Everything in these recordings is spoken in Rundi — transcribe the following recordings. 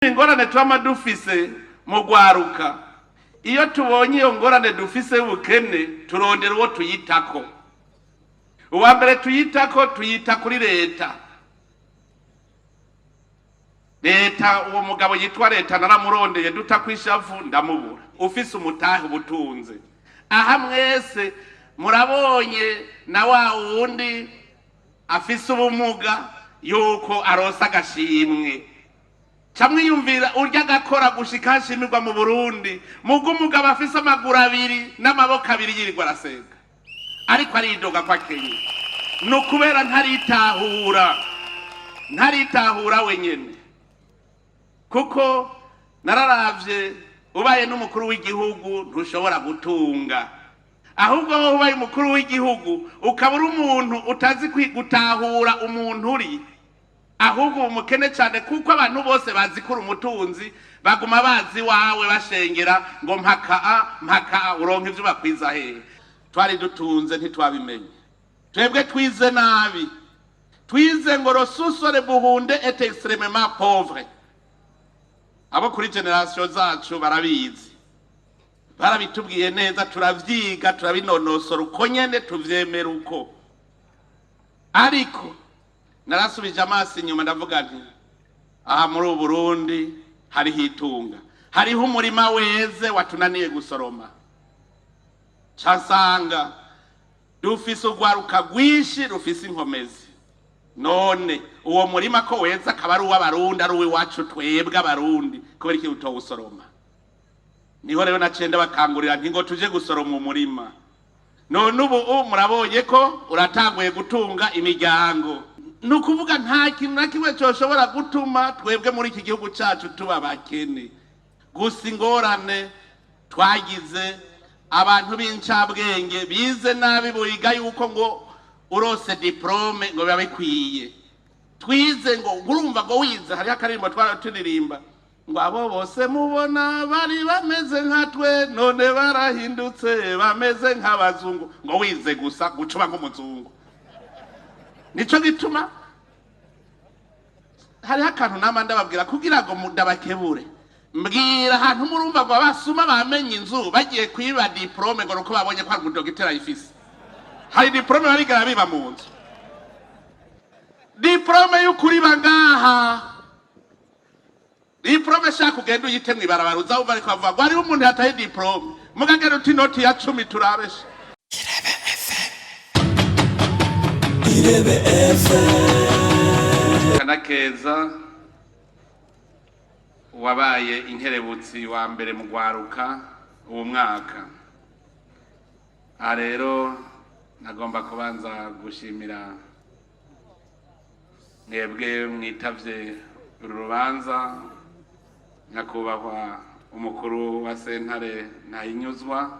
ingorane twama dufise mu gwaruka iyo tubonye iyo ngorane dufise y'ubukene turondera uwo tuyitako. Uwa mbere tuyitako tuyita kuri leta. Leta uwo mugabo yitwa leta naramurondeye dutakwishavu ndamubura. Ufise umutahe ubutunze. Aha mwese murabonye na wa wundi afise ubumuga yuko arosa agashimwe. Camwiyumvira urya gakora gushika hashimirwa mu Burundi mugo umugabo afise amaguru abiri n'amaboko abiri yirirwa arasenga ariko aridoga kwa Kenya no kubera ntaritahura wenyene kuko nararavye ubaye n'umukuru w'igihugu ntushobora gutunga ahubwo ubaye umukuru w'igihugu ukabura umuntu utazi gutahura umuntu uri ahubwo umukene cyane kuko abantu bose bazikura umutunzi baguma bazi wawe bashengera ngo mpaka uronka ivyo bakwiza hehe. Twari dutunze ntitwabimenye, twebwe twize nabi, twize ngo rosusore buhunde et extrêmement pauvre. Abo kuri generation zacu barabizi, barabitubwiye neza, turavyiga turabinonosora uko nyene tuvyemera uko. Ariko narasubije amaso inyuma ndavuga nti aha muri Burundi hari hitunga, hariho umurima weze watunaniye gusoroma, casanga dufise ugwaruka rwishi rufise inkomezi. None uwo murima ko weza akaba ari uw'abarundi, ari uw'iwacu twebwe abarundi, kubera iki utowusoroma? Niho rero nacenda bakangurira nti ngo tuje gusoroma umurima. None ubu murabonye ko uratanguye gutunga imiryango. Nukuvuga nta kintu na kimwe cyoshobora gutuma twebwe muri iki gihugu cyacu tuba bakene. Gusa ingorane twagize abantu b'incabwenge bize nabi boyiga yuko ngo urose diplome ngo biba bikwiye. Twize ngo urumva ngo wize, hari akarimbo turirimba ngo abo bose mubona bari bameze nkatwe none barahindutse bameze nk'abazungu. Ngo wize gusa gucuba nk'umuzungu. Nico gituma hari akantu nama ndababwira kugira ngo ndabakebure. Mbwira ahantu murumva ngo abasuma bamenye inzu bagiye kwiba diplome ngo nuko babonye ko ari umudogiteri ifise. Hari diplome barigara biba mu nzu, diplome y'ukuri bangaha, diplome shaka kugenda uyite mwibarabara uzawumva ariko bavuga ngo hariho umuntu yataye diplome mugagera uti noti ya 10 turabesha. Irebe FM Kanakeza wabaye inkerebutsi wa mbere mu gwaruka uwo mwaka. Rero nagomba kubanza gushimira mwebwe mwitavye urubanza, nyakubahwa umukuru wa sentare Ntahinyuzwa,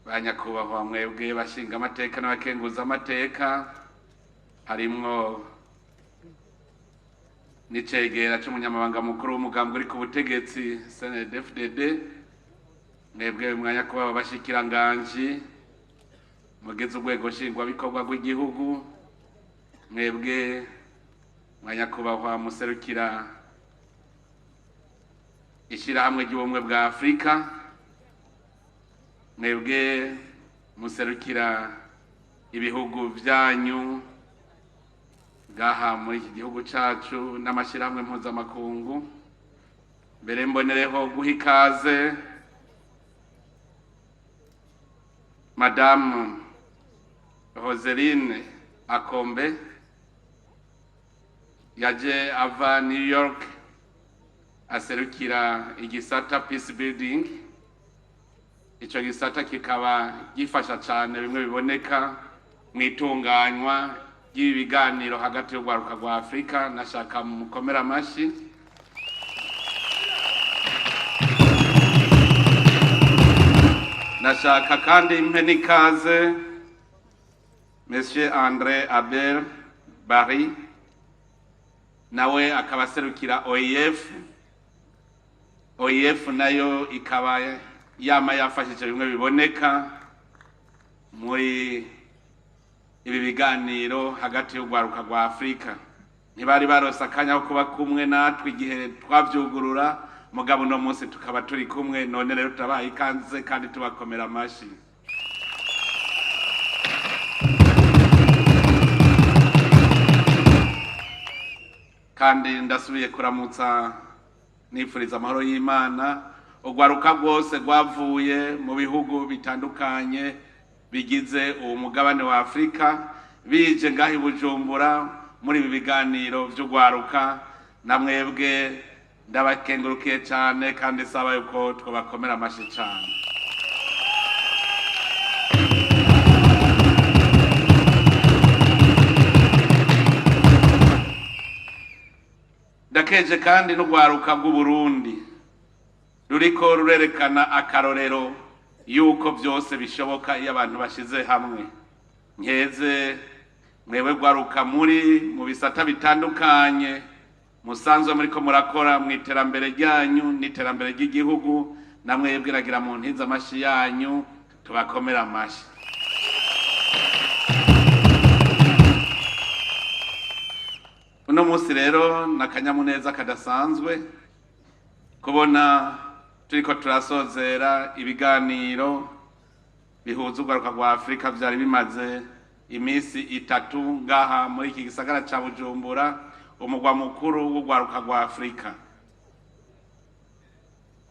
banyakubahwa mwebwe bashinga amateka n'abakenguza amateka, harimwo n'icegera c'umunyamabanga mukuru w'umugambwe uri ku butegetsi CNDD-FDD, mwebwe mwanyakubahwa bashikiranganji mugeze urwego nshingwabikorwa rw'igihugu, mwebwe mwanyakubahwa muserukira ishirahamwe ry'ubumwe bwa Afrika, mwebwe muserukira ibihugu vyanyu gaha muri iki gihugu cacu n'amashirahamwe mpuzamakungu. Mbere mbonereho guha ikaze Madame Roseline Akombe yaje ava New York aserukira igisata Peace Building. Ico gisata kikaba gifasha cyane bimwe biboneka mwitunganywa y'ibiganiro hagati y'urwaruka rwa Afrika. Nashaka mukomera amashi. Nashaka kandi mpe n'ikaze Monsieur André Abel Barry, nawe akaba aserukira OIF nayo ikaba yama yafashije bimwe biboneka muri ibi biganiro hagati y'urwaruka rwa Afrika. ntibari barose akanya ko kuba kumwe natwe igihe twavyugurura, mugabo uno munsi tukaba turi kumwe. None rero turabaha ikaze kandi tubakomera amashi. Kandi ndasubiye kuramutsa nifuriza amahoro y'Imana urwaruka rwose rwavuye mu bihugu bitandukanye bigize uwo mugabane wa Afrika, bije ngaho i Bujumbura muri ibi biganiro vy'urwaruka. Namwebwe ndabakengurukiye cyane kandi saba yuko twabakomera amashi cyane. Ndakeje kandi n'urwaruka bw'u Burundi ruriko rurerekana akarorero yuko byose bishoboka iyo abantu bashize hamwe. Nkeze mwewe rwaruka muri mu bisata bitandukanye musanzwe muriko murakora mu iterambere ryanyu n'iterambere ry'igihugu, namwebwe iragira mu ntiza amashi yanyu, tubakomera amashi. Uno munsi rero nakanyamuneza kadasanzwe kubona turiko turasozera ibiganiro bihuza urwaruka rwa Afrika vyari bimaze imisi 3 ngaha muri iki gisagara ca Bujumbura, umugwa mukuru w'urwaruka rwa Afrika.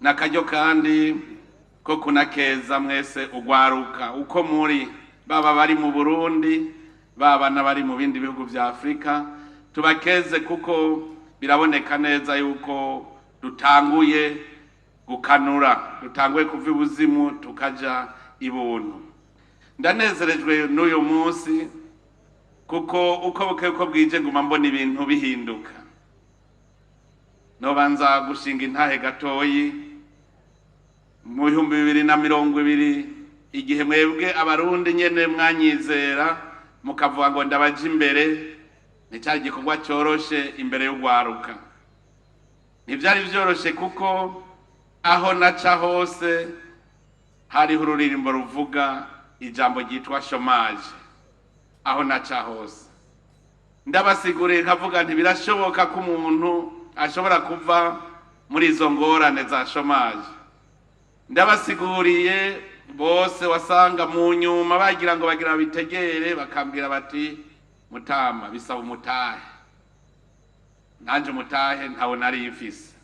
Nakaryo kandi ko kunakeza mwese urwaruka uko muri, baba bari mu Burundi baba n'abari mu bindi bihugu vya Afrika. Tubakeze kuko biraboneka neza yuko dutanguye gukanura, dutanguye kuva ibuzimu tukaja ibuntu. Ndanezerejwe n'uyu munsi kuko uko buke bwije nguma mbona ibintu bihinduka. Nobanza gushinga intahe gatoyi mu 2020 igihe mwebwe abarundi nyene mwanyizera mukavuga ngo ndabaje imbere, nicyari gikorwa cyoroshe imbere y'urwaruka. Ntivyari vyoroshe kuko aho naca hose hariho ururirimbo ruvuga ijambo ryitwa chômage. Aho naca hose ndabasiguriye nkavuga nti birashoboka ko umuntu ashobora kuva muri izo ngorane za chômage. Ndabasiguriye bose wasanga mu nyuma bagira ngo bagira bitegere, bakambwira bati Mutama bisaba umutahe. Nanje umutahe ntawo nari mfise.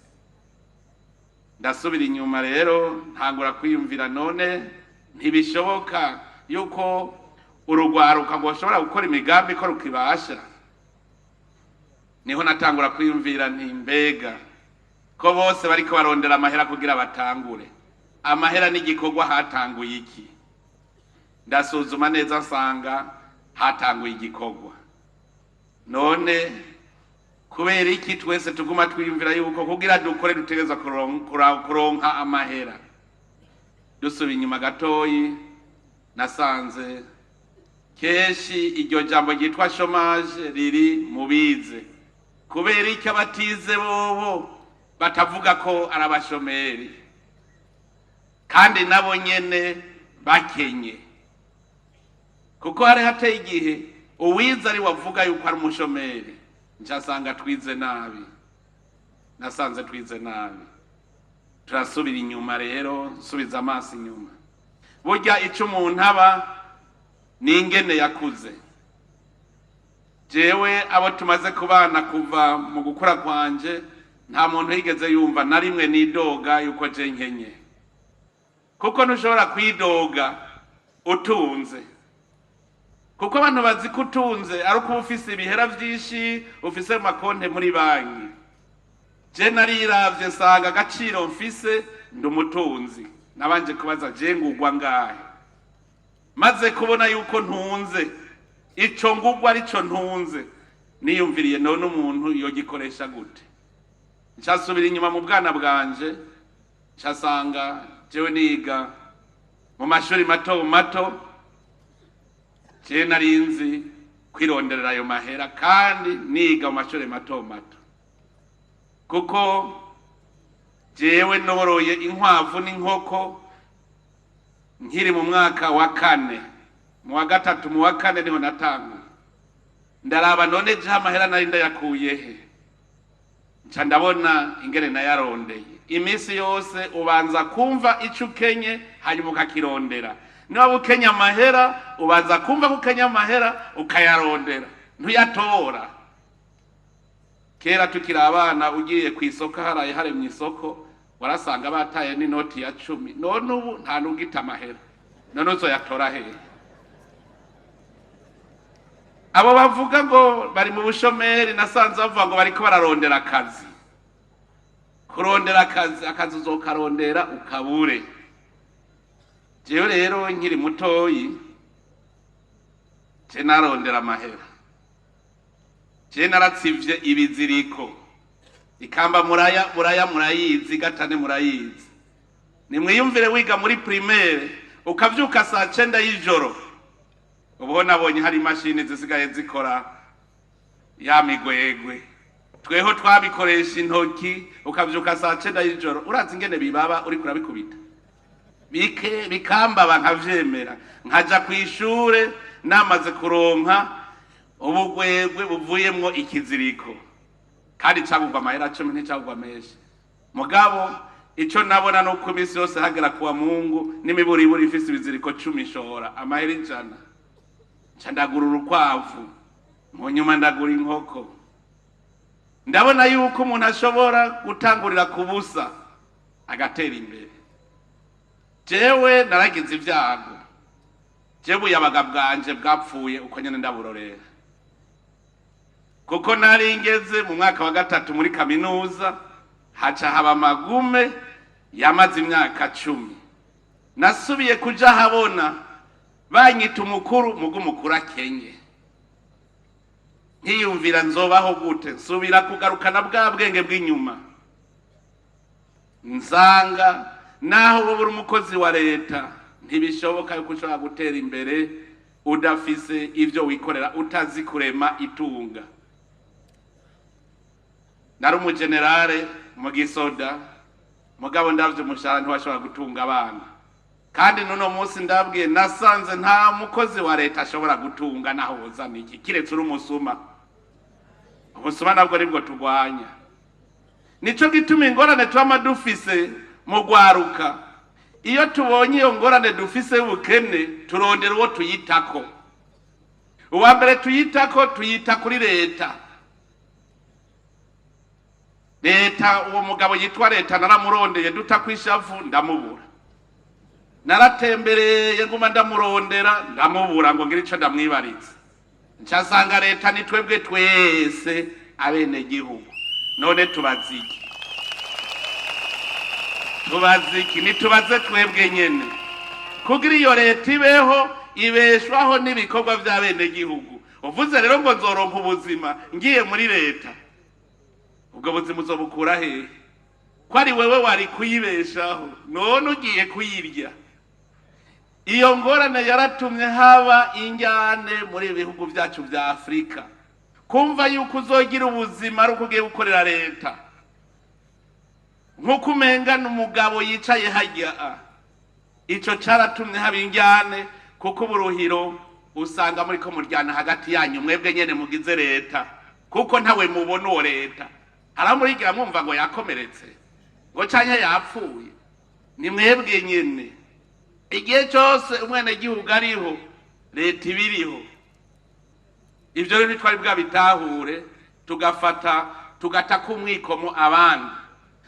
Ndasubira inyuma rero ntangura kwiyumvira none ntibishoboka yuko urugwaruka rwoshobora gukora imigambi ko rukibasha. Niho natangura kwiyumvira nti mbega ko bose bariko barondera amahera kugira batangure, amahera n'igikorwa hatanguye iki? Ndasuzuma neza nsanga hatanguye igikorwa. None kubera iki twese tuguma twiyumvira yuko kugira dukore dutegeza kuronka amahera? Dusubiye inyuma gatoyi nasanze keshi iryo jambo ryitwa chômage riri mubize. Kubera iki abatize bobo batavuga ko arabashomeri kandi nabo nyene bakenye? Kuko hari hateye igihe uwiza ari wavuga yuko ari umushomeri, ncasanga twize nabi. Nasanze twize nabi. Turasubira inyuma rero, subiza amaso inyuma. Burya ico umuntu aba n'ingene yakuze. Jewe abo tumaze kubana kuva mu gukura kwanje, nta muntu yigeze yumva na rimwe nidoga yuko je nkenye. Kuko ntushobora kwidoga utunze. Kuko abantu bazi kutunze ari uko ufise ibihera vyinshi, ufise makonte muri banki. Je nariravye nsanga agaciro mfise ndumutunzi. Nabanje kubaza je ngugwa ngahe. Maze kubona yuko ntunze, ico ngugwa arico ntunze, niyumviriye none umuntu yogikoresha gute? Ncasubira inyuma mu bwana bwanje, ncasanga jewe niga mu mashuri mato mato, je narinzi kwironderera ayo mahera kandi niga mu mashuri mato mato. Kuko jewe noroye inkwavu n'inkoko nkiri mu mwaka wa 4, mu wa 3 mu wa 4 niho natanga. ndaraba none je amahera nari ndayakuye he, nca ndabona ingene nayarondeye. Iminsi yose ubanza kumva ico ukenye hanyuma ukakirondera. Niba ukenye amahera ubanza kumva ko ukenye amahera ukayarondera, ntuyatora. Kera tukiri abana ugiye ku isoko haraye haremye isoko warasanga bataye n'inoti ya 10, none ubu nta nugita amahera, none uzoyatora hehe? Abo bavuga ngo bari mu bushomeri nasanze bavuga ngo bariko bararondera akazi. Kurondera akazi uzokarondera ukabure. Jewe rero nkiri mutoyi je narondera amahera, je naratsivye ibiziriko. Ikamba murayizi, Gatane murayizi. Nimwiyumvire wiga muri primaire ukavyuka saa 9 y'ijoro, ubwo nabonye hari imashini zisigaye zikora ya migwegwe. Tweho twabikoresha intoki, ukavyuka saa 9 y'ijoro, urazi ingene bibaba uri kurabikubita. Bikamba bankavyemera, nkaja kwishure namaze kuronka ubugwegwe buvuyemwo ikiziriko, kandi cagurwa amahera 10 nticagurwa menshi. Mugabo ico nabona no ku misi yose hagera kuwa Mungu n'imiburiburi ifise ibiziriko 10 ishora amahera 100. Nca ndagura urukwavu, mu nyuma ndagura inkoko. Ndabona yuko umuntu ashobora gutangurira kubusa agatera imbere. Jewe naragize ivyago, jewe yabaga bwanje bwapfuye uko nyene ndaburorera, kuko nari ngeze mu mwaka wa 3 muri kaminuza, haca haba magume yamaze imyaka 10. Nasubiye kuja habona banyita umukuru, mugumukuru akenye. Nkiyumvira nzobaho gute, nsubira kugarukana bwa bwenge bw'inyuma. Nsanga naho wowe uri umukozi wa leta ntibishoboka yuko ushobora gutera imbere udafise ivyo wikorera, utazi kurema itunga. Nari umugenerale mu gisoda, mugabo ndavye umushahara ntiwashobora gutunga abana. Kandi nuno munsi ndabwiye nasanze nta mukozi wa leta ashobora gutunga naho wozana iki, kiretse uri umusuma. Ubusuma nabwo nibwo turwanya. Nico gituma ingorane twama dufise mu gwaruka, iyo tubonye iyo ngorane dufise y'ubukene turondera uwo tuyitako. Uwa mbere tuyitako, tuyita kuri leta. Leta, uwo mugabo yitwa leta naramurondeye dutakwishavu ndamubura. Naratembereye nguma ndamurondera ndamubura ngo ngira ico ndamwibaritse. Ncasanga leta ni twebwe twese abene gihugu. None tubaziki. Nitubaze twebwe nyene. Kugira iyo leta ibeho ibeshwaho n'ibikorwa by'abene gihugu. Uvuze rero ngo nzoronka ubuzima ngiye muri leta, ubwo buzima uzobukura hehe? Ko ari wewe wari kuyibeshaho, none ugiye kuyirya. Iyo ngorane yaratumye haba injyane muri ibihugu byacu vya Afrika. Kumva yuko uzogira ubuzima ari ukugiye gukorera leta, nkuko umenga n'umugabo yicaye hajya. Ico caratumye haba injyane, kuko uburuhiro usanga muri ko muryana hagati yanyu mwebwe nyene mugize leta, kuko ntawe mubona uwo leta. Haramurigira mwumva ngo yakomeretse, ngo canke yapfuye, ni mwebwe nyene. Igihe cyose umwene gihugu ariho, leta ibiriho. Ivyo rero twari bwabitahure, tugataka umwikomo abandi.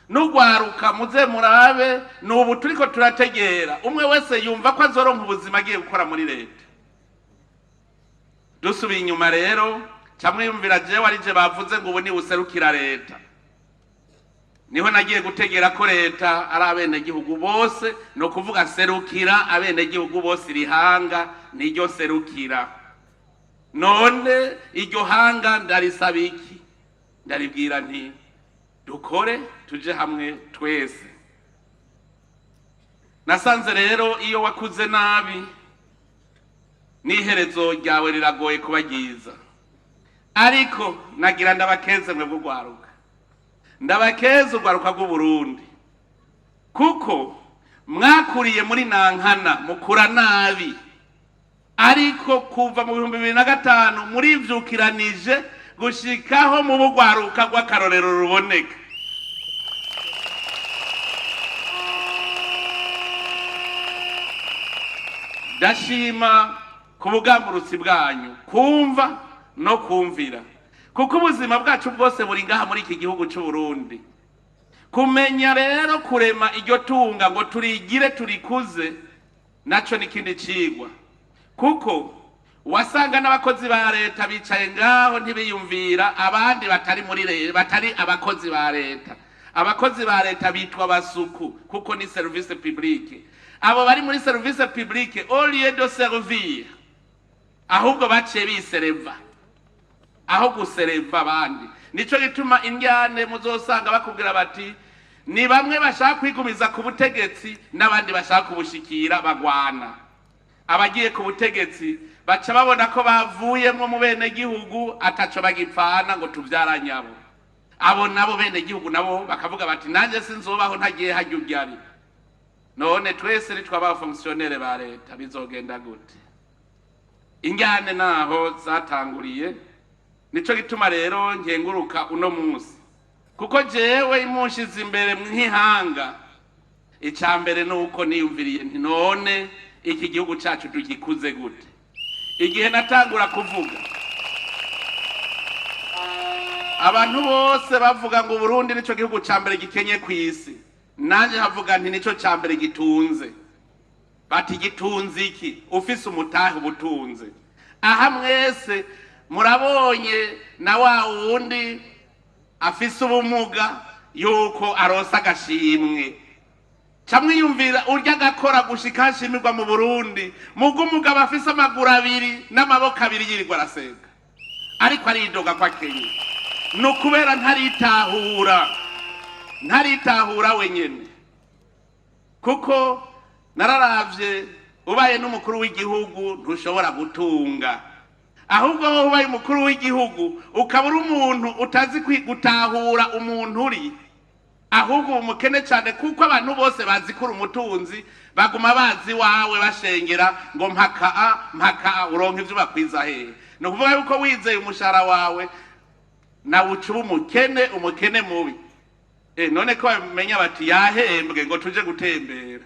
Nugwaruka muze murabe, nubu turiko turategera umwe wese yumva ko azoronka ubuzima agiye gukora muri leta. Dusubiye inyuma rero, camwiyumvira jewe arije bavuze ngo ubu ni userukira leta. Niho nagiye gutegera ko leta ari abene gihugu bose, no kuvuga serukira abene gihugu bose rihanga niryo serukira. None iryo hanga ndarisaba iki? Ndaribwira nti dukore tuje hamwe twese. Nasanze rero iyo wakuze nabi n'iherezo ryawe riragoye kubagiza. Ariko nagira ndabakeze mwe bugwaruka. Ndabakeze ugwaruka rw'u Burundi, kuko mwakuriye muri nankana mukura nabi. ariko kuva mu 2005 murivyukiranije gushikaho mu bugwaruka rw'akarorero ruboneka. Ndashima ku bugamburutsi bwanyu kumva no kumvira, kuko ubuzima bwacu bwose buri ngaha muri iki gihugu cy'u Burundi. Kumenya rero kurema iryo tunga ngo turigire turikuze naco nikindi cigwa, kuko wasanga n'abakozi ba leta bicaye ngaho ntibiyumvira abandi batari muri leta, batari abakozi ba leta. Abakozi ba leta bitwa basuku kuko ni service publique. Abo bari muri service publique au lieu de servir ahubwo baciye bisereva, aho gusereva abandi. Nico gituma indyane muzosanga bakubwira bati ni bamwe bashaka kwigumiza ku butegetsi n'abandi bashaka kubushikira bagwana. Abagiye ku butegetsi baca babona ko bavuyemo mu bene gihugu ataco bagipfana ngo tuvyaranyabo. Abo nabo bene gihugu nabo bakavuga bati nanje sinzobaho ntagiye hajya ubyari. None twese ritwa ba fonctionnaire ba leta bizogenda gute? Injyane naho zatanguriye. Nico gituma rero nkenguruka uno munsi, kuko jewe imushize imbere mwihanga. Icambere nuko niyumviriye nti none iki gihugu cacu tugikuze gute. Igihe natangura kuvuga abantu bose bavuga ngo Burundi nico gihugu cambere gikenye kwisi, nanje havuga nti nico cambere gitunze. Bati gitunze iki? Ufise umutahe ubutunze. Aha mwese murabonye na wa wundi afise ubumuga yuko arosa agashimwe. Camwiyumvira urya gakora gushika hashimirwa mu Burundi, mugo umugabo afise amaguru abiri n'amaboko abiri yirirwa arasenga, ariko aridoga kwa Kenya. No kubera ntaritahura wenyene, kuko nararavye ubaye n'umukuru w'igihugu ntushobora gutunga, ahubwo ubaye umukuru w'igihugu ukabura umuntu utazi gutahura umuntu uri, ahubwo umukene cyane, kuko abantu bose bazi ko umutunzi baguma bazi wawe bashengera ngo mpaka uronke ivyo bakwiza hehe. No kuvuga yuko wizeye umushara wawe na ucuba umukene mubi. None ko bamenya bati yahembwe ngo tuje gutembera.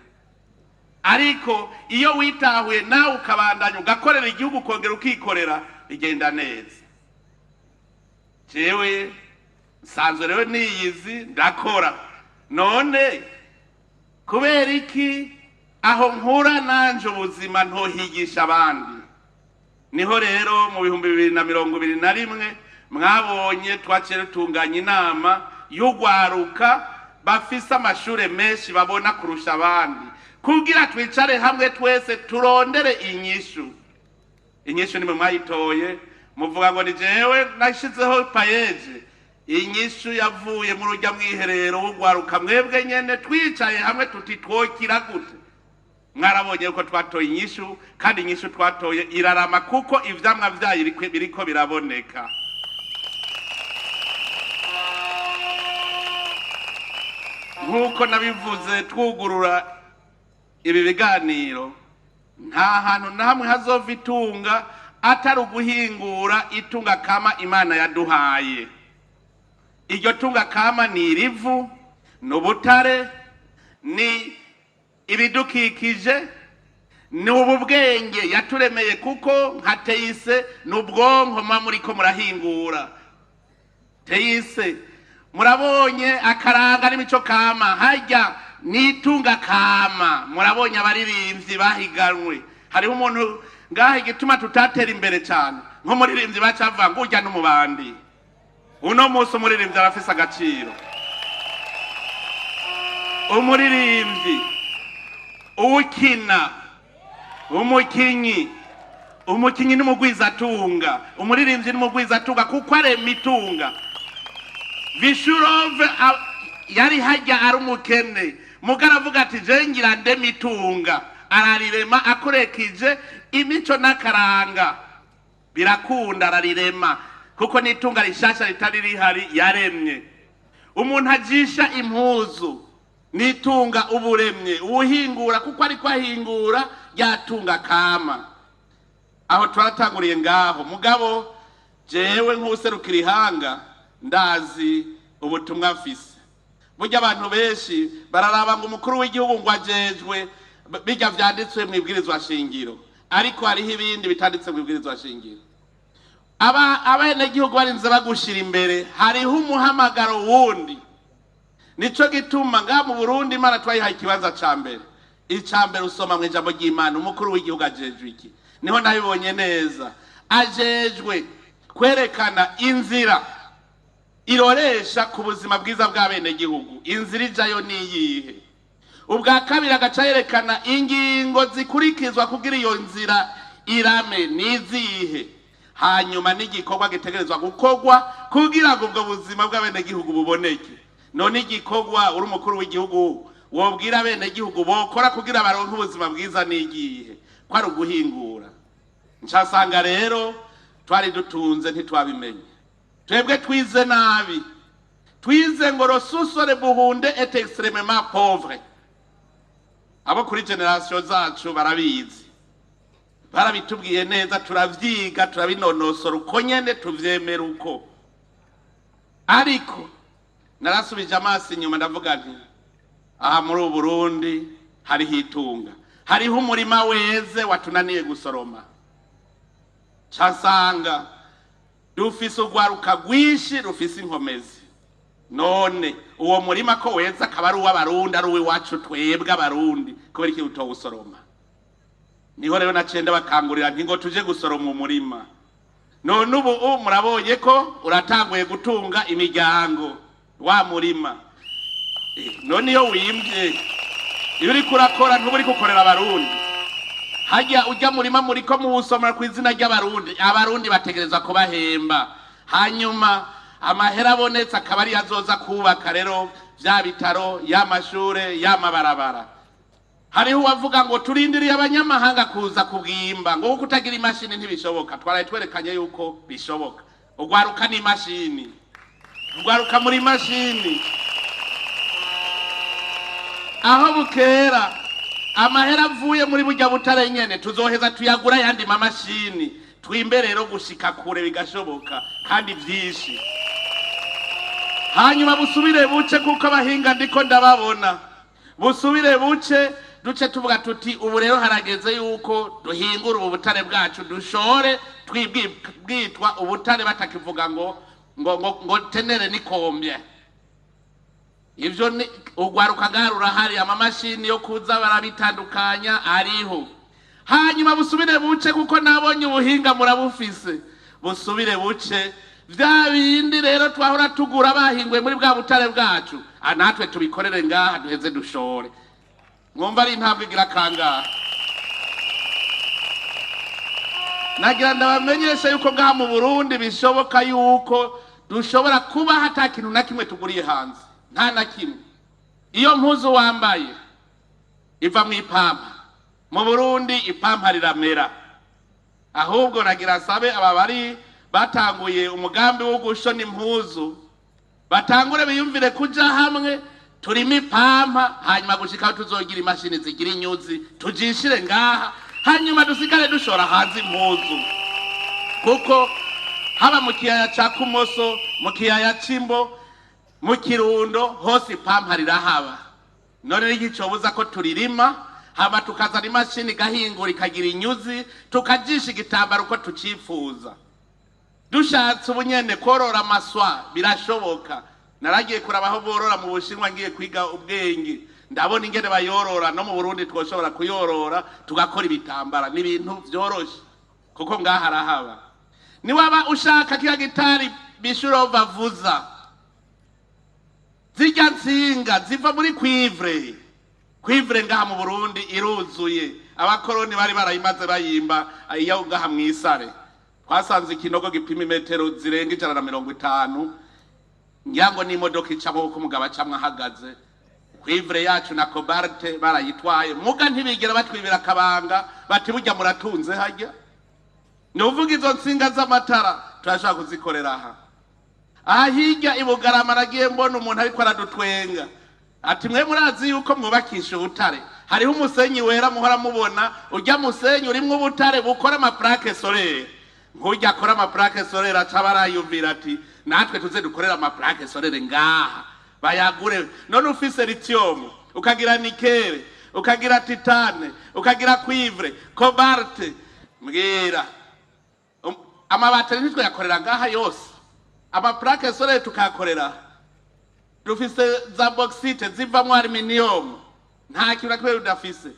Ariko iyo witahuye nawe ukabandanya ugakorera igihugu kongera ukikorera igenda neza. Jewe sanzwe rero niyizi ndakora. None kubera iki aho nkura nanje ubuzima ntohigisha abandi? Niho rero mu 2021 mwabonye twacere tunganya inama y'ugwaruka bafise amashure menshi babona kurusha abandi, kugira twicare hamwe twese turondere inyishu. Inyishu nimwe mwayitoye muvuga ngo ni jewe nashizeho payeje. Inyishu yavuye mu rujya mwiherero w'ugwaruka mwebwe nyene twicaye hamwe tuti twokira gute. Mwarabonye ko twatoye inyishu, kandi inyishu twatoye irarama kuko ivyamwa vyayo biriko biraboneka. Nkuko nabivuze twugurura ibi biganiro, nta hantu namwe hazova itunga atari uguhingura itunga kama Imana yaduhaye. Iryo tunga kama ni irivu, n'ubutare, ni ibidukikije, ni ububwenge yaturemeye, kuko nka Teyise n'ubwonko muriko murahingura. Teyise murabonye akaranga n'imico kama, harya nitunga kama. Murabonye abaririmbyi bahiganwe, hariho umuntu ngaho igituma tutatera imbere cyane nko muririmbyi bacavuga ngo urya n'umubandi. Uno munsi umuririmbyi arafise agaciro. Umuririmbyi, uwukina, umukinyi n'umugwizatunga. Umuririmbyi n'umugwizatunga kuko arema itunga. Vishurove yari hajya ari umukene, mugaravuga ati je ngira ndema itunga, ararirema akorekije imico n'akaranga, birakunda ararirema kuko nitunga rishasha ritari rihari yaremye. Umuntu ajisha impuzu nitunga uburemye, ubuhingura kuko ariko ahingura yatunga kama. aho twaratanguriye ngaho mugabo jewe nk'userukira ihanga ndazi ubutumwa mfise. Burya abantu benshi bararaba ngo umukuru w'igihugu ngo ajejwe bijya vyanditswe mu ibwirizwa shingiro, ariko hariho ibindi bitanditse mu ibwirizwa shingiro. Abenegihugu barinze bagushira imbere, hariho umuhamagaro wundi. Nico gituma nga mu Burundi Imana twayihaye ikibanza ca mbere. Ica mbere usoma mu ijambo ry'Imana, umukuru w'igihugu ajejwe iki? Niho nabibonye neza. Ajejwe kwerekana inzira iroresha ku buzima bwiza bw'abenegihugu. Inzira ijayo niyihe? Ubwa kabiri agaca yerekana ingingo zikurikizwa kugira iyo nzira irame nizihe. Hanyuma n'igikorwa gitegerezwa gukorwa kugira ngo ubwo buzima bw'abenegihugu buboneke. None igikorwa uri umukuru w'igihugu wobwira abenegihugu bokora kugira baronke ubuzima bwiza nigihe? Kwari uguhingura. Ncasanga rero twari dutunze ntitwabimenye. Twebwe twize nabi. Twize ngo rosusore buhunde et extrêmement pauvre. Abo kuri generation zacu barabizi. Barabitubwiye neza, turavyiga turabinonosora uko nyene tuvyemera uko. Ariko narasubije amaso inyuma ndavuga nti aha muri Burundi hariho itunga, hariho umurima weze watunaniye gusoroma. Casanga dufise urwaruka rwinshi rufise inkomezi. None uwo murima ko weza akaba ari uw'abarundi, ari uw'iwacu twebwe abarundi, kubera iki utawusoroma? Niho rero nacenda bakangurira nti ngo tuje gusoroma umurima. None ubu murabonye ko uratanguye gutunga imiryango wa murima. None iyo wimvye iyo uri kurakora ntuburi gukorera abarundi. Hajya ujya murima muriko muwusomera ku izina ry'abarundi, abarundi bategereza kubahemba. Hanyuma amahera abonetse akaba ari azoza kubaka rero vya bitaro, y'amashure, y'amabarabara. Hariho uwavuga ngo turindiriye abanyamahanga kuza kubwimba, ngo kutagira imashini ntibishoboka. Twaraye twerekanye yuko bishoboka. Ugwaruka ni imashini. Ugwaruka muri mashini. Aho bukera amahera avuye muri burya butare nyene tuzoheza tuyagura yandi mamashini. Twimbe rero gushika kure bigashoboka kandi vyinshi. Hanyuma busubire buce kuko abahinga ndiko ndababona. Busubire buce duce tuvuga tuti ubu rero harageze yuko duhingura ubu butare bwacu dushore twibwitwa ubutare batakivuga ngo tenere nikombye. Ivyo ni ugwaruka garura hari amamashini yo kuza barabitandukanya ariho. Hanyuma busubire buce kuko nabonye ubuhinga murabufise. Busubire buce vya bindi rero twahora tugura bahingwe muri bwa butare bwacu, anatwe tubikorere ngaha duheze dushore. Mwumva ari intambwe igira kangahe? Nagira ndabamenyesha yuko ngaha mu Burundi bishoboka yuko dushobora kuba hata kintu na kimwe tuguriye hanze. Nta na kimwe. Iyo mpuzu wambaye iva mu ipampa. Mu Burundi ipampa riramera. Ahubwo nagira sabe ababari batanguye umugambi wo gushona impuzu, batangure biyumvire kuja hamwe turimo ipampa, hanyuma gushika tuzogira imashini zigira inyuzi tujishire ngaha, hanyuma dusigare dushora hanze impuzu. Kuko haba mu kiyaya ca Kumoso, mu kiyaya c'Imbo, mu Kirundo hose ipampa rirahaba. None n'igicobuza ko turirima hama tukazana imashini gahingura ikagira inyuzi tukajisha igitambaro uko tucifuza. Dushatse ubunyene korora amaswa birashoboka. Naragiye kurabaho borora mu Bushinwa ngiye kwiga ubwenge, ndabona ingene bayorora. No mu Burundi twoshobora kuyorora tugakora ibitambara n'ibintu vyoroshe kuko ngaha arahaba. Ni waba ushaka kiya gitari bishuro bavuza, zijya nsinga ziva muri kwivre ngaha mu Burundi iruzuye. Abakoroni bari barayimaze bayimba iyo ngaha mwisare. Twasanze ikinogo gipima metero zirenga 150, nyango ni imodoka icamo uko umugabo acamwe ahagaze. Kwivre yacu na cobalt barayitwaye, muga ntibigera batwibira kabanga bati burya muratunze hajya. Nuvuga izo nsinga z'amatara turashaka kuzikorera aha. Aha hirya ibugarama nagiye mbona umuntu ariko aradutwenga ati mwe murazi yuko mwubakisha ubutare, hariho umusenyi wera muhora mubona, ujya musenyi urimwo ubutare bukora amaplaque solaire. Nkujya akora amaplaque solaire aca barayumvira ati natwe tuze dukorera amaplaque solaire ngaha bayagure. None ufise lithium, ukagira nickel, ukagira titane, ukagira cuivre, cobalt, mbwira amabateri nitwe yakorera ngaha yose. Amaplaque solaire tukakorera, dufise za bauxite zivamwo aluminium, nta kintu nakwe udafise.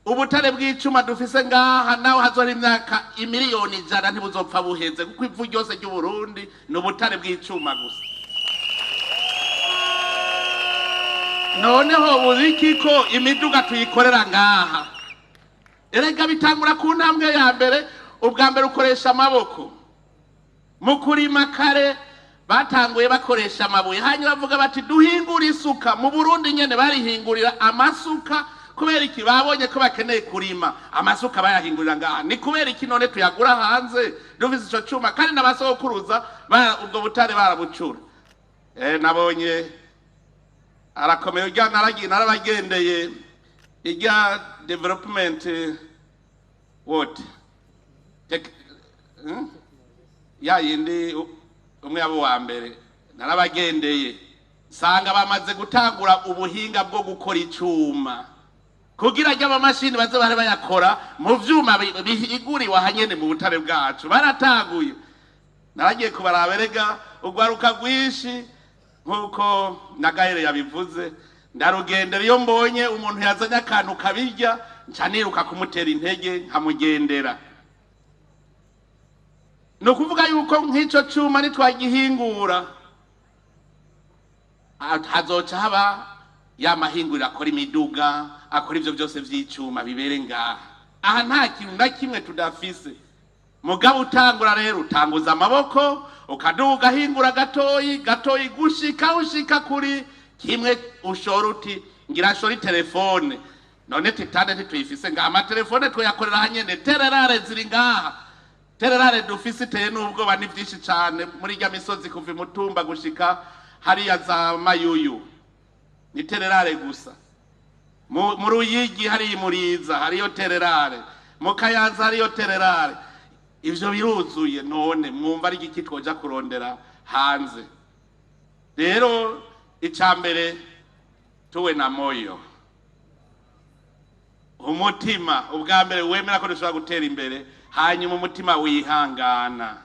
Ubutare bw'icuma dufise ngaha naho hazora imyaka imiliyoni 100 ntibuzopfa buheze, kuko ivu ryose ry'u Burundi n'ubutare bw'icuma gusa. Noneho buriki ko imiduga tuyikorera ngaha. Erega bitangura ku ntambwe ya mbere, ubwa mbere ukoresha amaboko. Mu kurima kare batanguye bakoresha amabuye, hanyuma bavuga bati duhingura isuka. Mu Burundi nyene barihingurira amasuka, kubera iki babonye ko bakeneye kurima amasuka bayahingurira ngaha. Ni kubera iki none tuyagura hanze dufise ico cuma kandi n'abasokuruza ubwo butare barabucura. Nabonye arakomeye ujya narabagendeye ijya development what ya yindi umwe abo wa mbere narabagendeye sanga bamaze gutangura ubuhinga bwo gukora icuma kugira ajya amamashini baze bari bayakora mu vyuma bihiguriwe hanyene mu butare bwacu. Barataguye naragiye kubaraberega ugwaruka rwishi nkuko Nagahere yabivuze, ndarugendera iyo mbonye umuntu yazanye akantu kabirya ncaniruka kumutera intege nkamugendera. No kuvuga yuko nk'ico cuma nitwagihingura hazoca haba ya mahinguriro akora imiduga, akora ivyo byose vy'icuma bibere ngaha. Aha nta kintu na kimwe tudafise. Mugabo utangura rero utanguza amaboko ukaduga hingura gatoyi gushika kuri kimwe ushora uti ngira shori telefone. None titane ntituyifise ngaha, amatelefone twayakorera hanyene. Tererare ziri ngaha, tererare dufise iteye n'ubwo bani vyinshi cane muri rya misozi kuva Mutumba gushika hariya za Mayuyu. Ni tererare gusa. Mu Ruyigi hari Muriza hariyo tererare, mu Kayanza hariyo tererare. Ivyo biruzuye. None mwumva ari iki twoja kurondera hanze? Rero icambere tuwe na moyo, umutima ubwa mbere wemera ko dushobora gutera imbere, hanyuma umutima wihangana,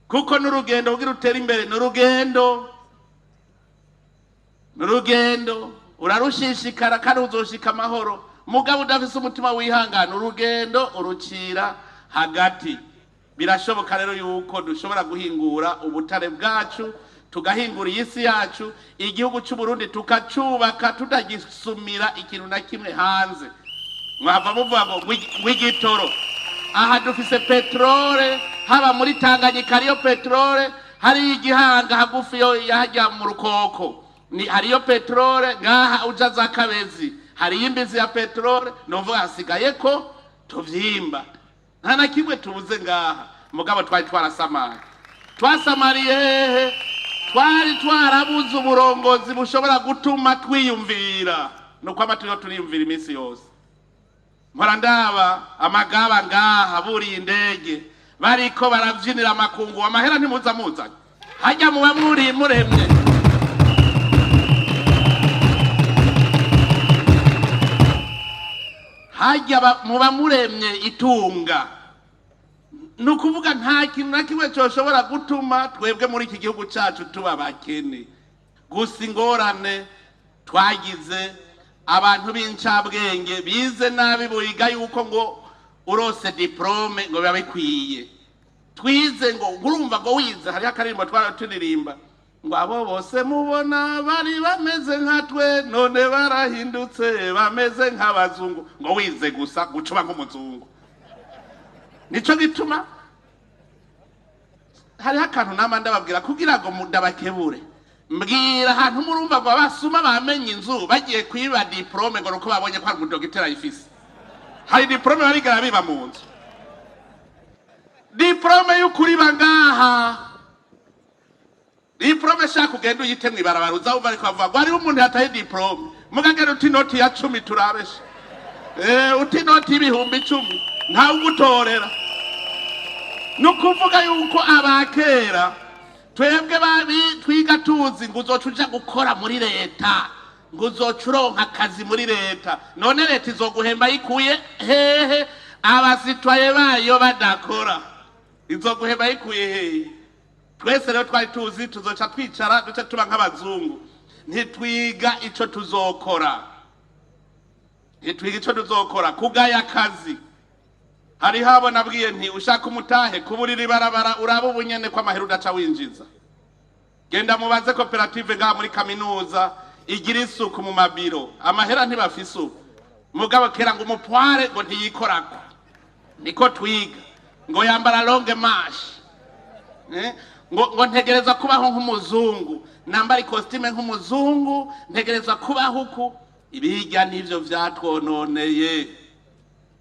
kuko n'urugendo kugira utera imbere n'urugendo urarushishikara kandi uzoshika amahoro. Mugabo udafise umutima wihangana urugendo urucira hagati. Birashoboka rero yuko dushobora guhingura ubutare bwacu, tugahingura isi yacu, igihugu cy'u Burundi tukacubaka tutagisumira ikintu na kimwe hanze. Mwava muvuga ngo w'igitoro. Aha dufise petrole, haba muri Tanganyika hariyo petrole, hari igihanga hagufi yo yahajya mu Rukoko ni hariyo petrole, ngaha uja za Kabezi hari imbizi ya petrole. Novuga hasigaye ko tuvyimba, nta na kimwe tubuze ngaha. Mugabo twari twasamariye hehe? Twari twarabuze uburongozi bushobora gutuma twiyumvira. Nuko amaturiyo turiyumvira iminsi yose. Mpora ndaba amagaba ngaha buri indege bariko baravyinira amakungu, amahera ntimuzanye hajya muba muri muremye. Hajya muba muremye itunga. Nukuvuga nta kintu na kimwe cyoshobora gutuma twebwe muri iki gihugu cyacu tuba bakene. Gusa ingorane twagize abantu b'incabwenge bize nabi buyiga yuko ngo urose diplome ngo biba bikwiye. Twize ngo urumva ngo wize, hari akarimbo turirimba ngo abo bose mubona bari bameze nkatwe none barahindutse bameze nk'abazungu. Ngo wize gusa gucuba nk'umuzungu. Nico gituma hari akantu nama ndababwira kugira ngo ndabakebure. Mbwira ahantu murumva ngo abasuma bamenye inzu bagiye kwiba diplome ngo nuko babonye ko ari umudogiteri ifise. Hari diplome barigara biba mu nzu. Diplome y'ukuri bangaha diplome shaka ugenda uyite mwibarabara uzawumva ariko bavuga ngo hariho umuntu yataye diplome mugagera uti inoti ya 10 turabesha uti inoti y'ibihumbi 10 ntawe ugutorera. Nukuvuga yuko abakera twebwe babi twiga tuzi ngo uzoca uja gukora muri leta, ngo uzoca uronka akazi muri leta, none leta izoguhemba yikuye hehe? Abasitwaye bayo badakora izoguhemba yikuye hehe? Twese rero twari tuzi tuzoca twicara duce tuba nk'abazungu, ntitwiga ico tuzokora, ntitwiga ico tuzokora. Kugaya akazi hari habo nabwiye nti ushaka umutahe kuburira ibarabara uraba ubunyene kwa mahera udaca winjiza. Genda mubaze koperative ngaha muri kaminuza igira isuku mu mabiro, amahera ntibafise ubu mugabo kera ngo umupware ngo ntiyikorako. Niko twiga ngo yambara longue marche, ngo ntegereza kubaho nk'umuzungu, nambara costume nk'umuzungu, ntegereza kubaho uku. Ibijya nivyo vyatwononeye.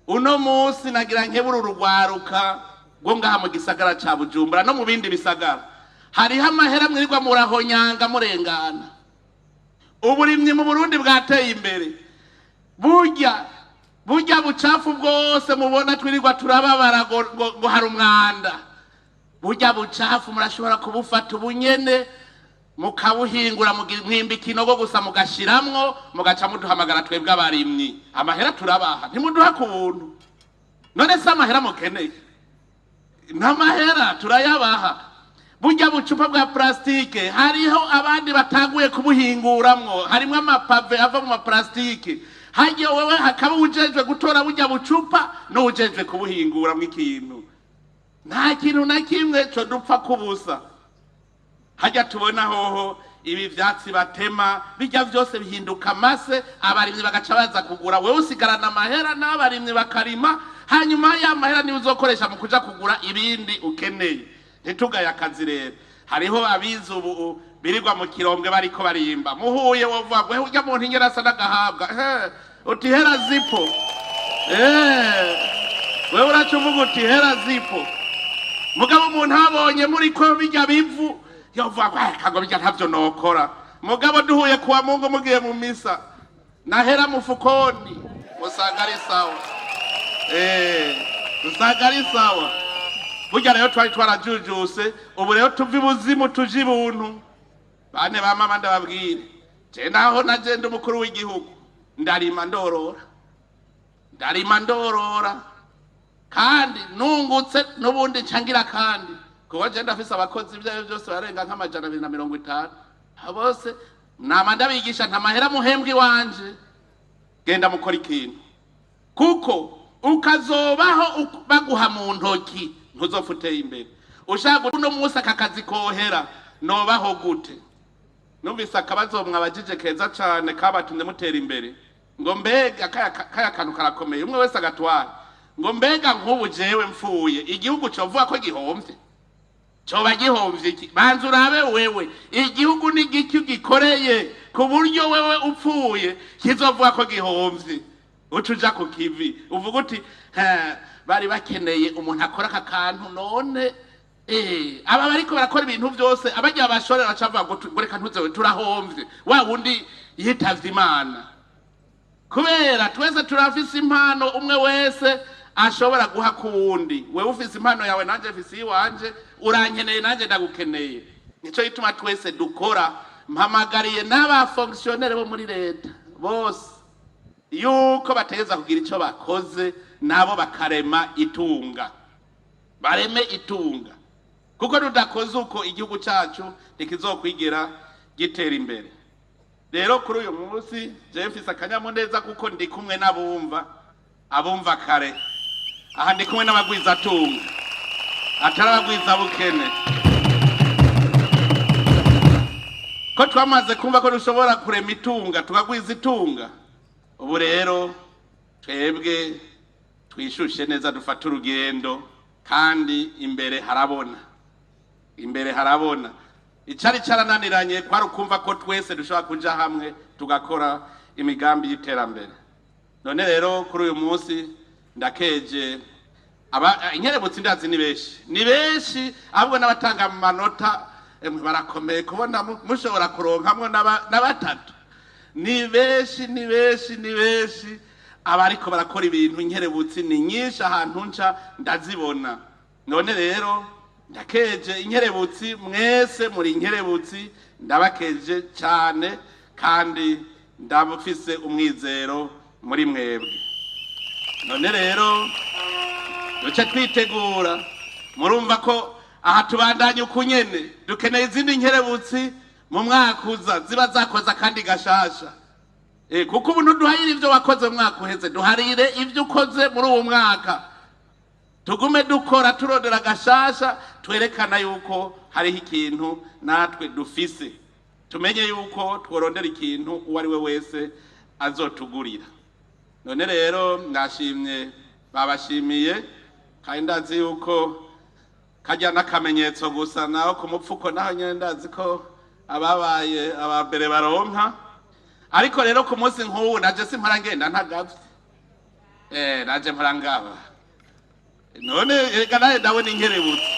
Uno musi nagira nkebura urugwaruka ngo ngaha mu gisagara ca Bujumbura no mu bindi bisagara hariho amahera mwirirwa murahonyanga murengana. Uburimyi mu Burundi bwateye imbere, burya bucafu bwose mubona twirirwa turababara ngo hari umwanda, burya bucafu murashobora kubufata ubunyene mukabuhingura mwimba ikinogo gusa mugashiramwo mugaca muduhamagara twebwe abarimyi, amahera turabaha ntimuduha ku buntu. None se amahera mukeneye? N'amahera turayabaha. Burya bucupa bwa plastike hariho abandi bataguye kubuhinguramwo, harimwo amapave ava mu plastike, hagiye wewe hakaba ujejwe gutora burya bucupa no ujejwe kubuhinguramwo ikintu. Nta kintu na kimwe cyo dupfa kubusa. Hajya tubona hoho ibi vyatsi batema bijya vyose bihinduka mase, abarimyi bagaca baza kugura, wewe usigarana amahera n'abarimyi bakarima, hanyuma ya mahera ni uzokoresha mu kuja kugura ibindi ukeneye. Ntitugaya akazi rero. Hariho abize ubu birirwa mu kirombwe bariko barimba, muhuye wovuga ngo urya muntu ingera asa n'agahabwa, uti hera zipo, wewe uracuvuga uti hera zipo. Mugabo umuntu abonye muri ko bijya bivu yovuga ngo kago bijya ntavyo nokora. Mugabo duhuye kuwa Mungu mugiye mu misa nahera mufukoni musanga ari sawa, musanga ari sawa. Burya rero twari twarajujuse, ubu rero tuvi buzimu tuji buntu. Bane ba mama ndababwire, je naho nagenda umukuru w'igihugu ndarima ndorora kandi nungutse nubundi cangira kandi kuko je ndafise abakozi byayo byose barenga nk'amajana 250 bose nama ndabigisha ntamahera muhembwe wanje. Genda mukora ikintu kuko ukazobaho baguha mu ntoki ntuzofuteye imbere. Ushaka uno musa kakazi kohera nobaho gute? Numvise akabazo mwabajije keza cyane kabatunze mutera imbere ngo mbega kaya kantu karakomeye umwe wese agatwara ngo mbega nk'ubu jewe mfuye igihugu covuga ko gihomvye, coba gihomvye iki? Banza urabe wewe igihugu ni giki gikoreye ku buryo wewe upfuye kizovuga ko gihomvye ucuja ku kivi uvuga uti bari bakeneye umuntu akora aka kantu none aba bariko barakora ibintu byose abajya bashorera bacavuga ngo reka ntuzewe turahomvye, wa wundi yitavye Imana. Kubera twese turafise impano umwe wese ashobora guha ku wundi. Wewe ufise impano yawe nanje mfise iwanje, urankeneye nanje ndagukeneye. Nico gituma twese dukora. Mpamagariye n'aba fonctionnaire bo muri leta bose yuko bategeza kugira ico bakoze nabo bakarema itunga, bareme itunga, kuko tudakoze uko igihugu cyacu ntikizokwigera gitera imbere. Rero kuri uyu munsi je mfise akanyamuneza kuko ndi kumwe abumva kare. Aha ndi kumwe n'abagwiza tunga atarabagwiza bukene, ko twamaze kumva ko dushobora kurema itunga tukagwiza itunga. Ubu rero twebwe twishushe neza dufata urugendo kandi imbere harabona. Icari carananiranye kwari ukumva ko twese dushobora kuja hamwe tugakora imigambi y'iterambere. None rero kuri uyu munsi ndakeje inkerebutsi ndazi ni benshi ahubwo n'abatanga amanota emwe barakomeye kubona mushobora kuronkamwo na batatu. Ni benshi abariko barakora ibintu. Inkerebutsi ni nyinshi ahantu nca ndazibona. None rero ndakeje inkerebutsi, mwese muri inkerebutsi ndabakeje cyane, kandi ndabufise umwizero muri mwebwe. None rero duce twitegura, murumva ko aha tubandanye ukunyene, dukeneye izindi nkerebutsi mu mwaka uza ziba zakoza kandi gashasha. Kuko ubu ntuduharire ivyo wakoze mu mwaka uheze, duharire ivyo ukoze muri uwo mwaka. Tugume dukora turondera gashasha, twerekana yuko hariho ikintu natwe dufise. Tumenye yuko tworondera ikintu uwo ari we wese azotugurira. None rero ndashimye, babashimiye, kandi ndazi yuko kajya n'akamenyetso gusa, naho ku mupfuko naho nyene ndazi ko ababaye abambere baronka. Ariko rero ku munsi nk'ubu naje simpora ngenda ntagavye, naje mpora ngaba. None reka nawe ndabona inkerebutsi.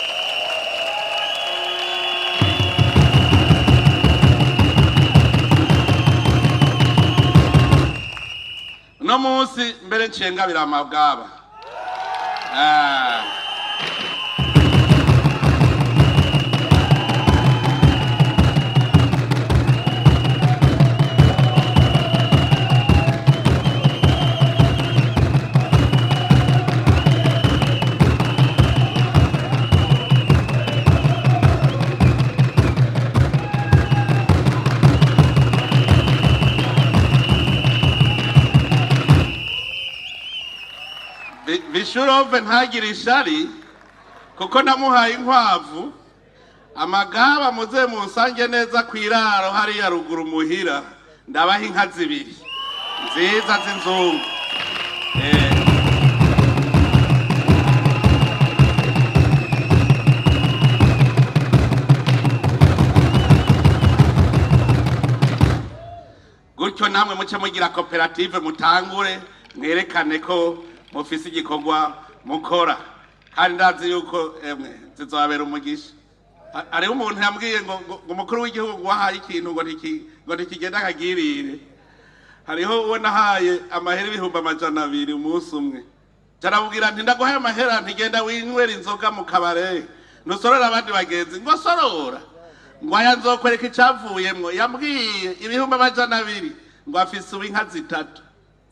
Uno munsi mbere ncengabira amabwaba. Bishurove ntagire ishari kuko namuhaye inkwavu. Amagaba muze munsange neza kwiraro hariya ruguru muhira, ndabaha inka zibiri nziza z'inzungu. Gutyo namwe muce mugira koperative, mutangure mwerekane ko mufise igikorwa mukora, kandi ndazi yuko zizobabera umugisha. Hariho umuntu yambwiye ngo umukuru w'igihugu wahaye ikintu ngo ntikigenda akagirire. Hariho uwo nahaye amahera 200 umunsi umwe, carabubwira nti ndaguhaye amahera ntigenda winywera inzoga mu kabare, nusorora abandi bagenzi. Ngo sorora, ngo aya nzokwereka icavuyemwo. Yambwiye 200 ngo afise inka 3,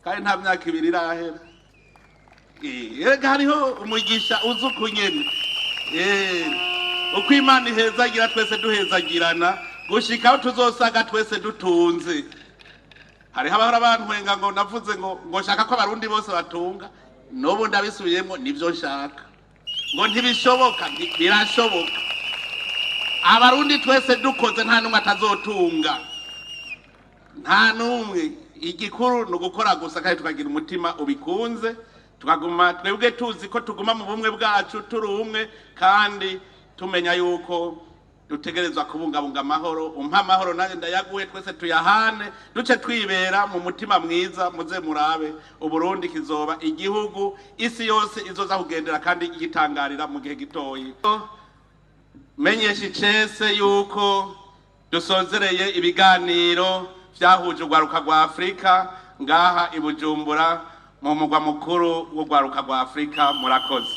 kandi nta myaka 2 irahera. Erega hariho umugisha uzukunyene. Uko Imana ihezagira twese duhezagirana, gushika aho tuzosaga twese dutunze. Hariho abahora bantwenga ngo navuze ngo shaka ko abarundi bose batunga. N'ubu ndabisubiyemo, nivyo nshaka. Ngo ntibishoboka, birashoboka. Abarundi twese dukoze nta numwe atazotunga, nta numwe. Igikuru ni ugukora gusa, kandi tukagira umutima ubikunze, tukaguma twebwe tuzi ko tuguma mu bumwe bwacu turi umwe, kandi tumenya yuko dutegerezwa kubungabunga amahoro. Umpa amahoro nanjye ndayaguhe, twese tuyahane, duce twibera mu mutima mwiza. Muze murabe Uburundi kizoba igihugu isi yose izoza kugendera kandi igitangarira mu gihe gitoyi. Menyesha icese yuko dusozereye ibiganiro vyahuje urwaruka rwa Afrika ngaha i Bujumbura mu mugwa mukuru w'urwaruka rwa Afrika. Murakoze.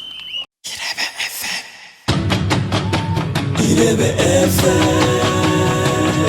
Irebe FM.